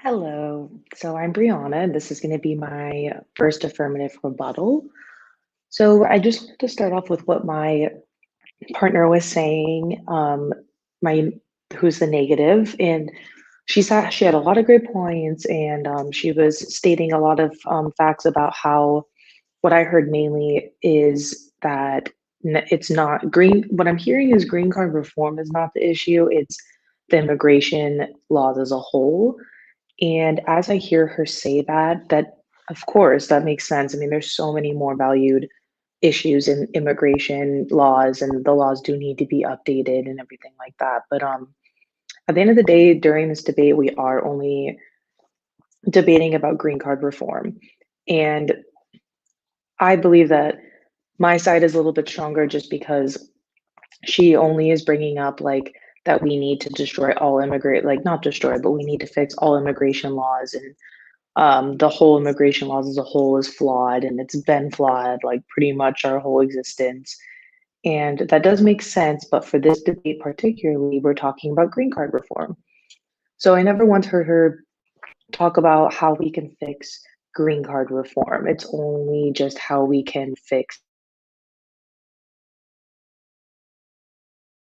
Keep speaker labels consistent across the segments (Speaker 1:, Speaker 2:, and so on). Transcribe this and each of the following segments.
Speaker 1: Hello. So I'm Brianna, and this is going to be my first affirmative rebuttal. So I just want to start off with what my partner was saying, my who's the negative, and she had a lot of great points, and she was stating a lot of facts about how what I heard mainly is that it's not green. What I'm hearing is green card reform is not the issue. It's the immigration laws as a whole. And as I hear her say that, of course that makes sense. I mean, there's so many more valued issues in immigration laws, and the laws do need to be updated and everything like that. But at the end of the day, during this debate, we are only debating about green card reform. And I believe that my side is a little bit stronger just because she only is bringing up like that we need to destroy all immigrant, like not destroy, but we need to fix all immigration laws, and the whole immigration laws as a whole is flawed, and it's been flawed like pretty much our whole existence. And that does make sense, but for this debate particularly, we're talking about green card reform. So I never once heard her talk about how we can fix green card reform. It's only just how we can fix.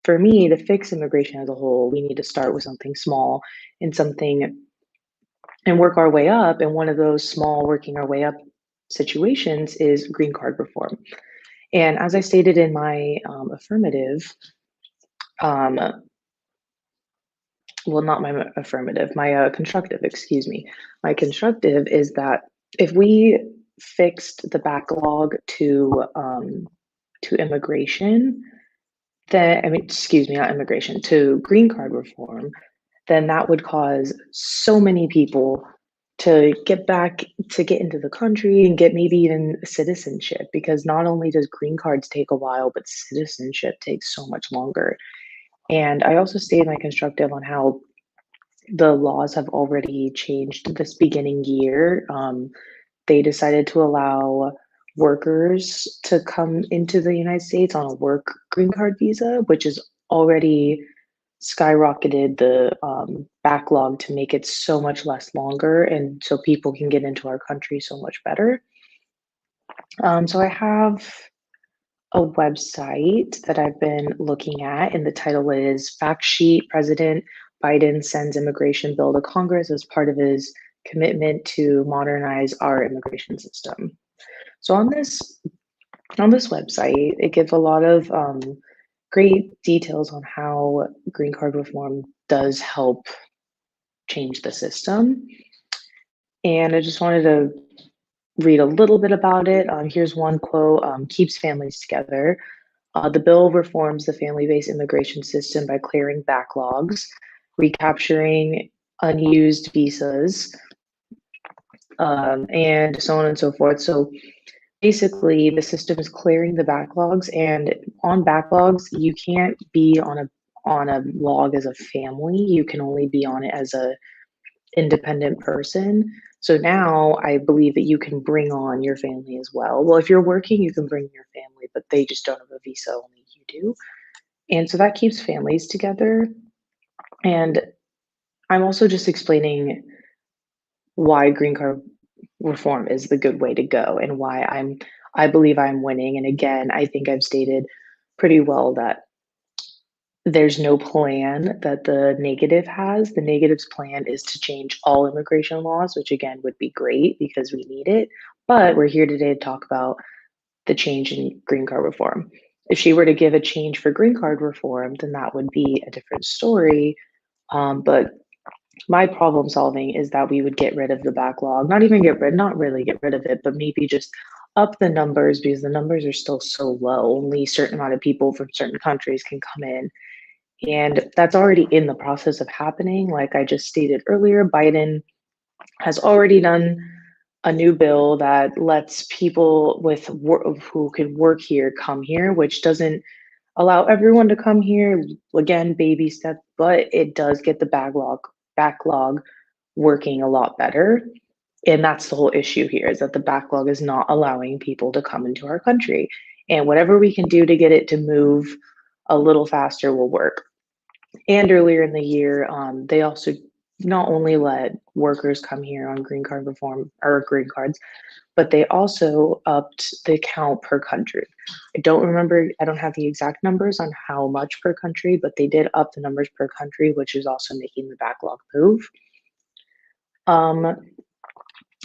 Speaker 1: For me, to fix immigration as a whole, we need to start with something small and something and work our way up. And one of those small working our way up situations is green card reform. And as I stated in my affirmative, um, well, not my affirmative, my constructive, excuse me. My constructive is that if we fixed the backlog to immigration, then I mean, excuse me, not immigration, to green card reform, then that would cause so many people to get into the country and get maybe even citizenship, because not only does green cards take a while, but citizenship takes so much longer. And I also stated my constructive on how the laws have already changed this beginning year. They decided to allow workers to come into the United States on a work green card visa, which is already skyrocketed the backlog to make it so much less longer, and so people can get into our country so much better. So I have a website that I've been looking at, and the title is Fact Sheet: President Biden Sends Immigration Bill to Congress as part of his commitment to modernize our immigration system. So on this website, it gives a lot of great details on how green card reform does help change the system. And I just wanted to read a little bit about it. Here's one quote: keeps families together. The bill reforms the family based immigration system by clearing backlogs, recapturing unused visas, and so on and so forth. So basically, the system is clearing the backlogs, and on backlogs, you can't be on a log as a family. You can only be on it as a independent person. So now I believe that you can bring on your family as well. Well, if you're working, you can bring your family, but they just don't have a visa, only you do. And so that keeps families together. And I'm also just explaining why green card reform is the good way to go, and why I believe I'm winning. And again, I think I've stated pretty well that there's no plan that the negative has. The negative's plan is to change all immigration laws, which again would be great because we need it. But we're here today to talk about the change in green card reform. If she were to give a change for green card reform, then that would be a different story. But my problem solving is that we would get rid of the backlog, not really get rid of it, but maybe just up the numbers, because the numbers are still so low. Only a certain amount of people from certain countries can come in. And that's already in the process of happening. Like I just stated earlier, Biden has already done a new bill that lets people who could work here come here, which doesn't allow everyone to come here. Again, baby step, but it does get the backlog working a lot better. And that's the whole issue here, is that the backlog is not allowing people to come into our country. And whatever we can do to get it to move a little faster will work. And earlier in the year, they also not only let workers come here on green card reform or green cards, but they also upped the count per country. I don't have the exact numbers on how much per country, but they did up the numbers per country, which is also making the backlog move. Um,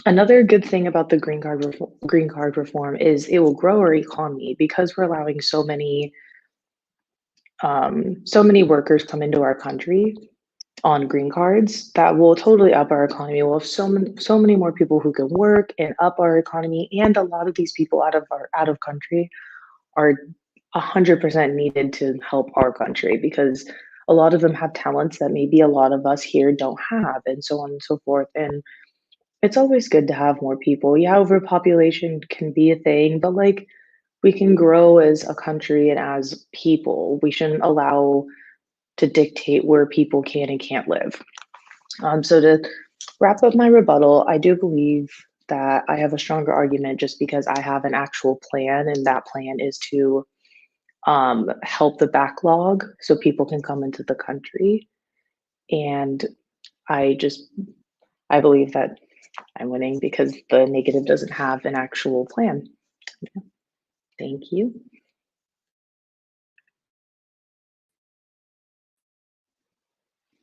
Speaker 1: Another good thing about the green card reform is it will grow our economy because we're allowing so many workers come into our country on green cards that will totally up our economy. We'll have so many more people who can work and up our economy, and a lot of these people out of country are 100% needed to help our country because a lot of them have talents that maybe a lot of us here don't have, and so on and so forth. And it's always good to have more people. Yeah, overpopulation can be a thing, but like we can grow as a country and as people. We shouldn't allow to dictate where people can and can't live. So to wrap up my rebuttal, I do believe that I have a stronger argument just because I have an actual plan, and that plan is to help the backlog so people can come into the country. And I just I believe that I'm winning because the negative doesn't have an actual plan. Thank you.